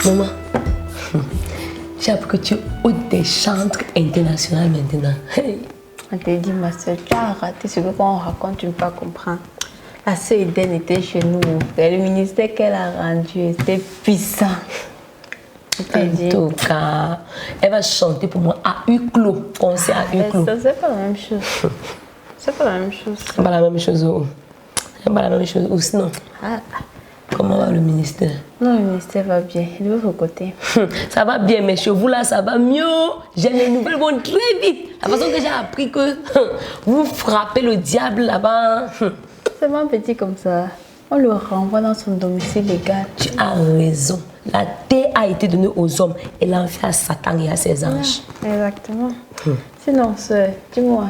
Maman, j'ai appris que tu es hôte des chantres internationales maintenant. Hey. On te dit, ma soeur, tu as raté ce que quand on raconte, tu ne peux pas comprendre. La sœur Eden était chez nous. Et le ministère qu'elle a rendu, c'était puissant. En tout cas, elle va chanter pour moi à huis clos, concert à huis clos. C'est pas la même chose. C'est pas la même chose. C'est pas la même chose. C'est pas la même chose. Ou sinon, comment va le ministère? Non, le ministère va bien. De votre côté. Ça va bien, mais chez vous là, ça va mieux. J'ai les nouvelles vont très vite. La façon que j'ai appris que vous frappez le diable là-bas. C'est pas un petit comme ça. On le renvoie dans son domicile légal. Tu as raison. La terre a été donnée aux hommes et l'enfer à Satan et à ses anges. Exactement. Sinon, sœur, dis-moi.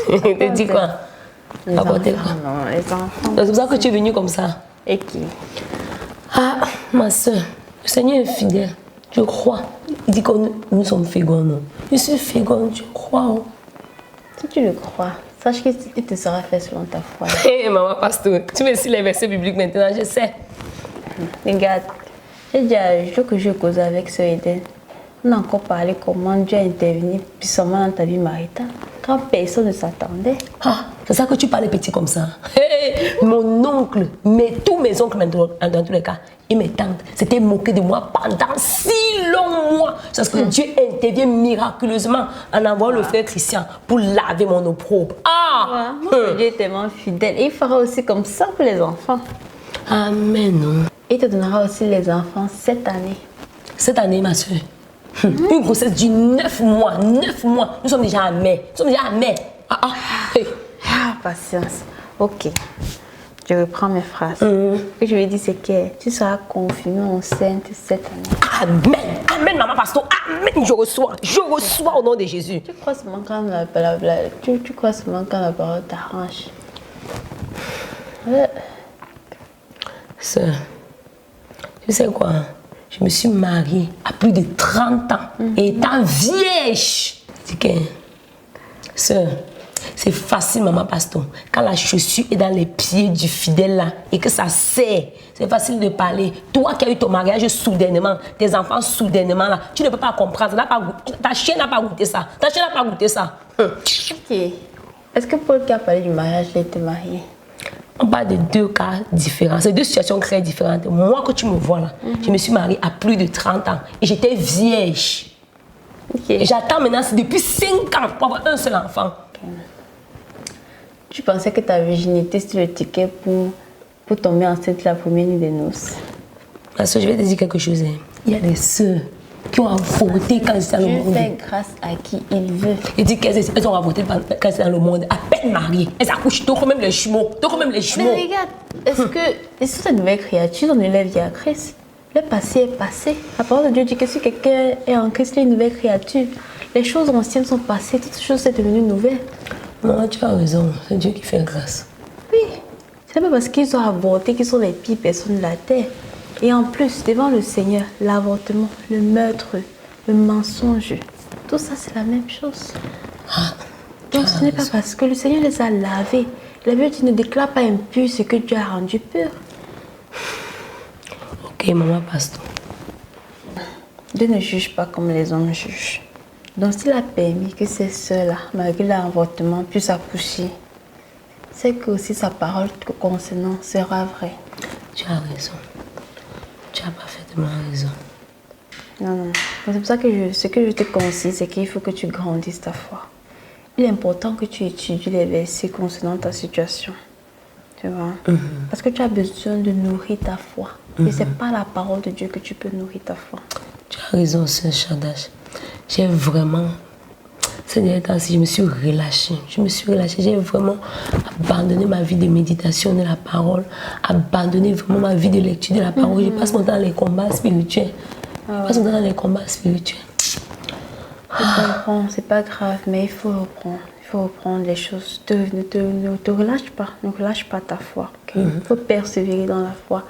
Tu dis quoi? Les enfants, non, les enfants. C'est pour ça que tu es venue comme ça. Et qui? Ah, ma soeur, le Seigneur est fidèle. Je crois. Il dit que nous sommes féconds, non? Je suis féconde, je crois. Oh. Si tu le crois, sache qu'il te sera fait selon ta foi. Hé, maman pasteur, tu me cites les versets bibliques maintenant, je sais. Regarde, j'ai déjà, je que je causé avec ce Eden. On a encore parlé comment Dieu a intervenu puissamment dans ta vie maritale. Quand personne ne s'attendait. Ah, c'est ça que tu parles petit comme ça. Hey, mon oncle, tous mes oncles dans tous les cas, et mes tantes, s'étaient moqués de moi pendant 6 longs mois. C'est parce que Dieu intervient miraculeusement en envoyant le frère Christian pour laver mon opprobre. Ah! Dieu est tellement fidèle. Et il fera aussi comme ça pour les enfants. Amen. Il te donnera aussi les enfants cette année. Cette année, ma soeur. Une grossesse du 9 mois. 9 mois. Nous sommes déjà à mai. Hey. Patience. Ok. Je reprends mes phrases. Ce que je vais dire, c'est que tu seras confirmée enceinte cette année. Amen. Amen, maman pasteur. Amen. Je reçois au nom de Jésus. Tu crois seulement quand tu crois seulement quand la parole t'arrange. Sœur, tu sais quoi? Je me suis mariée à plus de 30 ans et étant vieille. C'est que, sœur, c'est facile, maman pasteur. Quand la chaussure est dans les pieds du fidèle là et que ça serre, c'est facile de parler. Toi qui as eu ton mariage soudainement, tes enfants soudainement là, tu ne peux pas comprendre. Ta chienne n'a pas goûté ça. Ok. Est-ce que Paul qui a parlé du mariage, il était marié? On parle de 2 cas différents, c'est 2 situations très différentes. Moi, que tu me vois là, je me suis mariée à plus de 30 ans et j'étais vierge. Et j'attends maintenant depuis 5 ans pour avoir un seul enfant. Okay. Tu pensais que ta virginité c'était le ticket pour tomber enceinte la première nuit des noces? Ma soeur, je vais te dire quelque chose. Il y a des sœurs qui ont avorté quand c'est dans le monde. Dieu fait grâce à qui il veut. Il dit qu'elles ont avorté quand c'est dans le monde, à peine mariées. Elles accouchent, donc même les jumeaux. Mais regarde, est-ce que cette nouvelle créature, on élève via Christ? Le passé est passé. La parole de Dieu dit que si quelqu'un est en Christ, il est une nouvelle créature. Les choses anciennes sont passées, toutes choses sont devenues nouvelles. Non, tu as raison, c'est Dieu qui fait grâce. Oui, c'est pas parce qu'ils ont avorté qu'ils sont les pires personnes de la terre. Et en plus, devant le Seigneur, l'avortement, le meurtre, le mensonge, tout ça c'est la même chose. Donc ce n'est pas parce que le Seigneur les a lavés. La Bible dit ne déclare pas impur ce que Dieu a rendu pur. Ok, maman pasteur. Dieu ne juge pas comme les hommes jugent. Donc s'il a permis que ces sœurs-là, malgré l'avortement, puissent accoucher, c'est que aussi sa parole concernant sera vraie. Tu as raison. Tu as parfaitement raison. Non. C'est pour ça que ce que je te conseille, c'est qu'il faut que tu grandisses ta foi. Il est important que tu étudies les versets concernant ta situation. Tu vois? Parce que tu as besoin de nourrir ta foi. Et ce n'est pas la parole de Dieu que tu peux nourrir ta foi. Tu as raison, sœur Chadash. J'ai vraiment... Ces derniers temps-ci, je me suis relâchée. J'ai vraiment abandonné ma vie de méditation de la parole, abandonné vraiment ma vie de lecture de la parole. Je passe mon temps dans les combats spirituels. C'est pas grave, mais il faut reprendre. Il faut reprendre les choses. Ne te relâche pas. Ne relâche pas ta foi. Okay? Il faut persévérer dans la foi.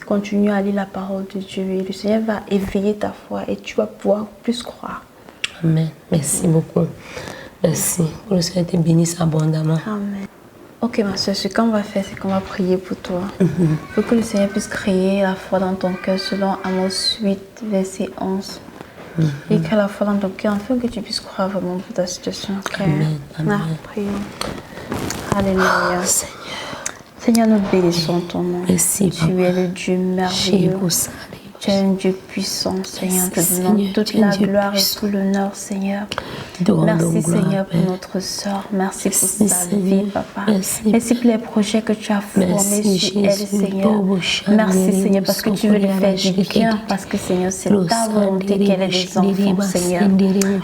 Continue à lire la parole de Dieu. Et le Seigneur va éveiller ta foi et tu vas pouvoir plus croire. Amen. Merci beaucoup. Merci. Que le Seigneur te bénisse abondamment. Amen. Ok, ma soeur, ce qu'on va faire, c'est qu'on va prier pour toi. Pour que le Seigneur puisse créer la foi dans ton cœur selon Amos 8, verset 11. Et crée la foi dans ton cœur afin que tu puisses croire vraiment pour ta situation. Okay? Amen. Amen. Prions. Alléluia. Seigneur, nous bénissons ton nom. Merci, tu es le Dieu merveilleux. Tu es un Dieu puissant, Seigneur. Te donnons toute la gloire et tout l'honneur, Seigneur. Merci, Seigneur, pour notre sœur. Merci pour sa vie, Papa. Merci pour les projets que tu as formés sur elle, Seigneur. Merci, Seigneur, parce que tu veux lui faire du bien. Parce que, Seigneur, c'est ta volonté qu'elle ait des enfants, Seigneur.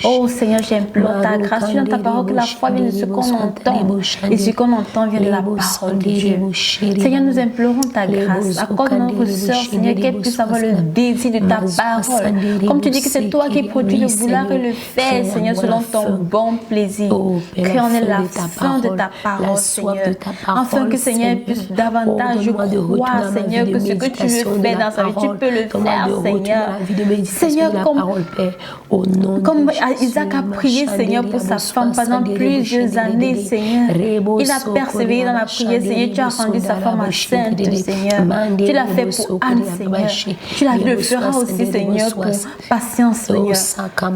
Oh, Seigneur, j'implore ta grâce dans ta parole, que la foi vienne de ce qu'on entend. Et ce qu'on entend vient de la parole de Dieu. Seigneur, nous implorons ta grâce. Accorde notre sœur, Seigneur, qu'elle puisse avoir le désir de ta parole. Comme tu dis que c'est toi qui produis le vouloir et le faire, Seigneur, selon ton bon plaisir. Crée en elle la faim de ta parole, Seigneur. Afin que, Seigneur, elle puisse davantage croire, Seigneur, que ce que tu veux faire dans sa vie, tu peux le faire, Seigneur. Seigneur, comme Isaac a prié, Seigneur, pour sa femme pendant plusieurs années, Seigneur. Il a persévéré dans la prière, Seigneur. Tu as rendu sa femme enceinte, Seigneur. Tu l'as fait pour Anne, Seigneur. Tu le feras aussi, Seigneur, pour patience, Seigneur.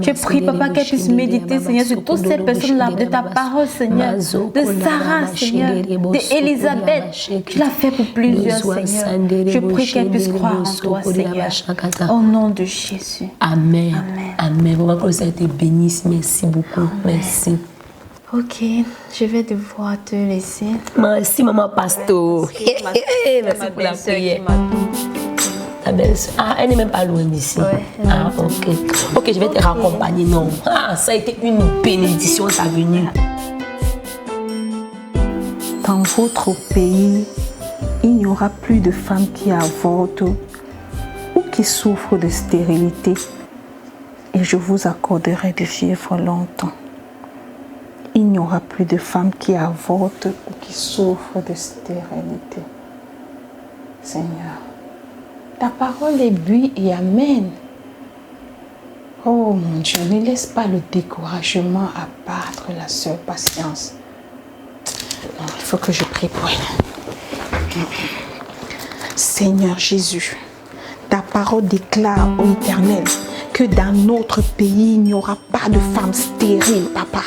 Je prie, Papa, qu'elle puisse méditer, Seigneur, sur toutes ces personnes-là, de ta parole, Seigneur, de Sarah, Seigneur, d'Élisabeth. Tu l'as fait pour plusieurs, Seigneur. Je prie qu'elle puisse croire en toi, Seigneur. Au nom de Jésus. Amen. Amen. Vraiment que ça a été béni. Merci beaucoup. Merci. Ok, je vais devoir te laisser. Merci, maman Pasto. Merci pour la prière. Ta belle-sœur. Ah, elle n'est même pas loin d'ici. Ouais, ah, ok. Ok, je vais te raccompagner. Non. Ah, ça a été une bénédiction, ta venue. Dans votre pays, il n'y aura plus de femmes qui avortent ou qui souffrent de stérilité. Et je vous accorderai de vivre longtemps. Il n'y aura plus de femmes qui avortent ou qui souffrent de stérilité. Seigneur, ta parole est oui et amen. Oh mon Dieu, ne laisse pas le découragement abattre la sœur Patience. Non, il faut que je prie pour elle. Seigneur Jésus, ta parole déclare au Éternel que dans notre pays, il n'y aura pas de femmes stériles, Papa.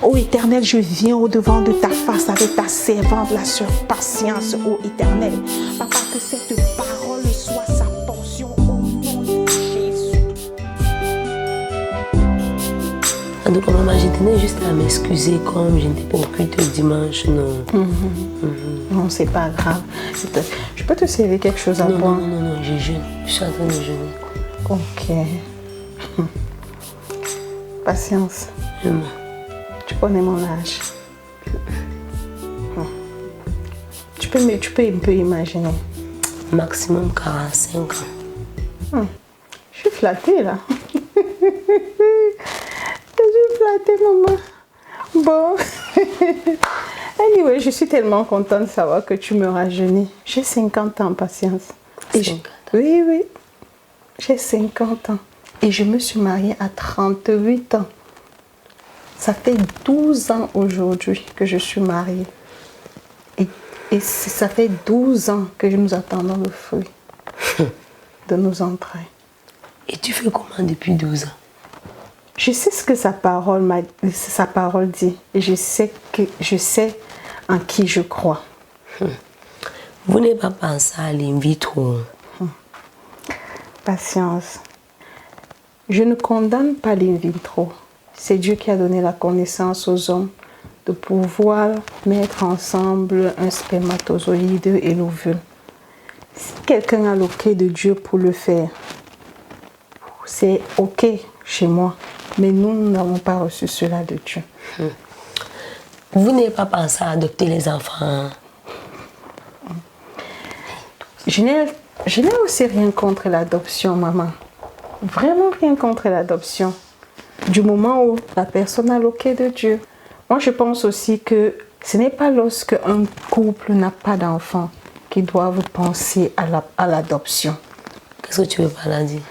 Ô Éternel, je viens au-devant de ta face avec ta servante, la sœur Patience, ô Éternel. Papa, que cette parole soit sa portion au nom de Jésus. En tout cas, maman, je tenais juste à m'excuser comme je n'étais pas au culte dimanche, non. Non, c'est pas grave. Je peux te servir quelque chose à boire? Non, je jeûne. Je suis en train de jeûner. Ok. Patience. Tu connais mon âge. Tu peux un peu imaginer. Maximum 45 ans. Je suis flattée là. Je suis flattée, maman. Bon. Anyway, je suis tellement contente de savoir que tu me rajeunis. J'ai 50 ans, Patience. 50 ans. Oui. J'ai 50 ans. Et je me suis mariée à 38 ans. Ça fait 12 ans aujourd'hui que je suis mariée. Et ça fait 12 ans que nous attendons le fruit de nos entrailles. Et tu fais comment depuis 12 ans? Je sais ce que sa parole dit. Et je sais en qui je crois. Vous n'avez pas pensé à l'in vitro? Patience. Je ne condamne pas l'in vitro. C'est Dieu qui a donné la connaissance aux hommes de pouvoir mettre ensemble un spermatozoïde et l'ovule. Si quelqu'un a l'ok de Dieu pour le faire, c'est ok chez moi. Mais nous n'avons pas reçu cela de Dieu. Vous n'avez pas pensé à adopter les enfants? Je n'ai aussi rien contre l'adoption, maman. Vraiment rien contre l'adoption. Du moment où la personne a l'ok de Dieu. Moi, je pense aussi que ce n'est pas lorsque un couple n'a pas d'enfant qu'ils doivent penser à l'adoption. Qu'est-ce que tu veux par là dire?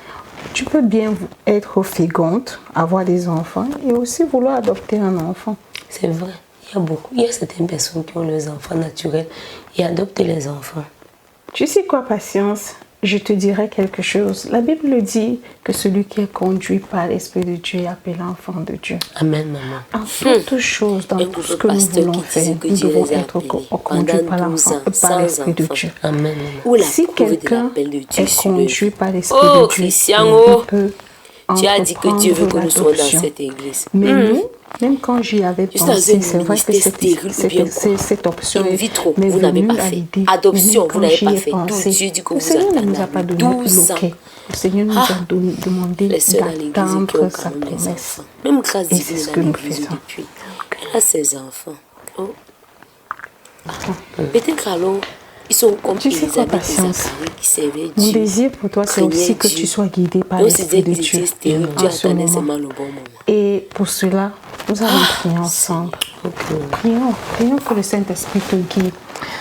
Tu peux bien être féconde, avoir des enfants et aussi vouloir adopter un enfant. C'est vrai. Il y a certaines personnes qui ont leurs enfants naturels et adoptent les enfants. Tu sais quoi, Patience? Je te dirai quelque chose. La Bible dit que celui qui est conduit par l'Esprit de Dieu est appelé enfant de Dieu. Amen, maman. En toutes choses, dans tout ce que nous voulons faire, nous devons être conduits par l'Esprit de Dieu. Amen, maman. Si quelqu'un est conduit par l'Esprit de Dieu, il peut tu as dit que Dieu veut que nous soyons dans cette église. Mais nous, même quand j'y avais pensé, c'est vrai que cette option m'est venue à l'idée. Adoption, vous n'avez pas fait. Dieu dit que le Seigneur ne nous a pas donné bloqué. Le Seigneur nous a demandé d'attendre sa promesse. Même grâce et c'est ce que nous faisons. Depuis. Elle a ses enfants. Oh. Peut-être alors, ils sont comme Elisabeth et Zacharie qui servaient Dieu. Mon désir pour toi, c'est aussi que tu sois guidé par l'Esprit de Dieu en ce moment. Et pour cela, nous allons prier ensemble. Prions que le Saint-Esprit te guide.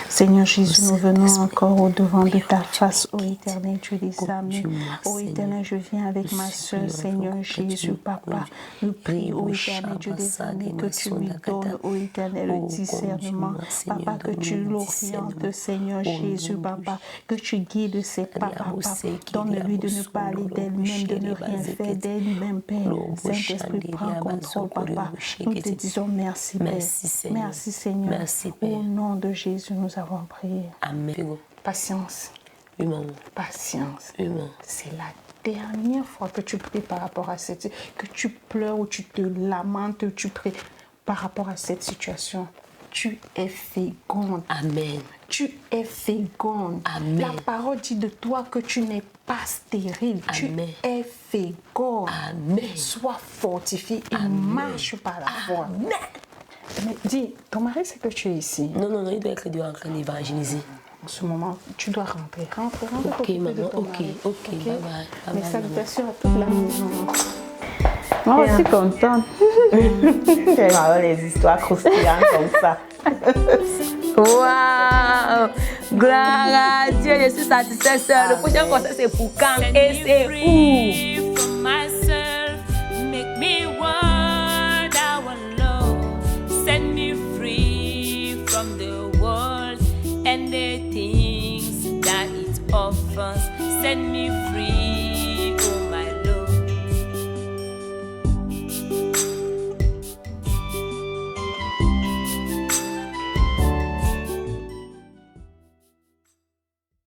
Seigneur Jésus, nous venons encore au-devant de ta face, ô éternel Dieu des armées. Ô éternel, je viens avec ma soeur, Seigneur Jésus, Papa. Nous prions, ô éternel Dieu des armées, que tu lui donnes, ô éternel, le discernement. Papa, que tu l'orientes, Seigneur Jésus, Papa. Que tu guides ses pas, Papa. Donne-lui de ne pas aller d'elle-même, de ne rien faire d'elle-même, Père. Saint-Esprit, prends contrôle, Papa. Nous te disons merci, Père. Merci, Seigneur. Au nom de Jésus, nous avons prié. Amen. Patience. Oui, maman. Patience. Oui, maman. C'est la dernière fois que tu pries par rapport à cette... que tu pleures ou tu te lamentes, tu pries par rapport à cette situation. Tu es féconde. Amen. Tu es féconde. Amen. La parole dit de toi que tu n'es pas stérile. Amen. Tu es féconde. Amen. Sois fortifié et marche par la foi. Amen. Mais dis, ton mari sait que tu es ici. Non, il doit être en train d'évangéliser. En ce moment, tu dois rentrer. Rentre Ok, maman, ok, bye bye. Mes salutations à toute la maison. Moi aussi contente. J'aime avoir les histoires croustillantes comme ça. Waouh! Gloire à Dieu, je suis satisfaite, sœur. Le prochain concert, c'est pour quand et c'est où? And the things that it offers, set me free.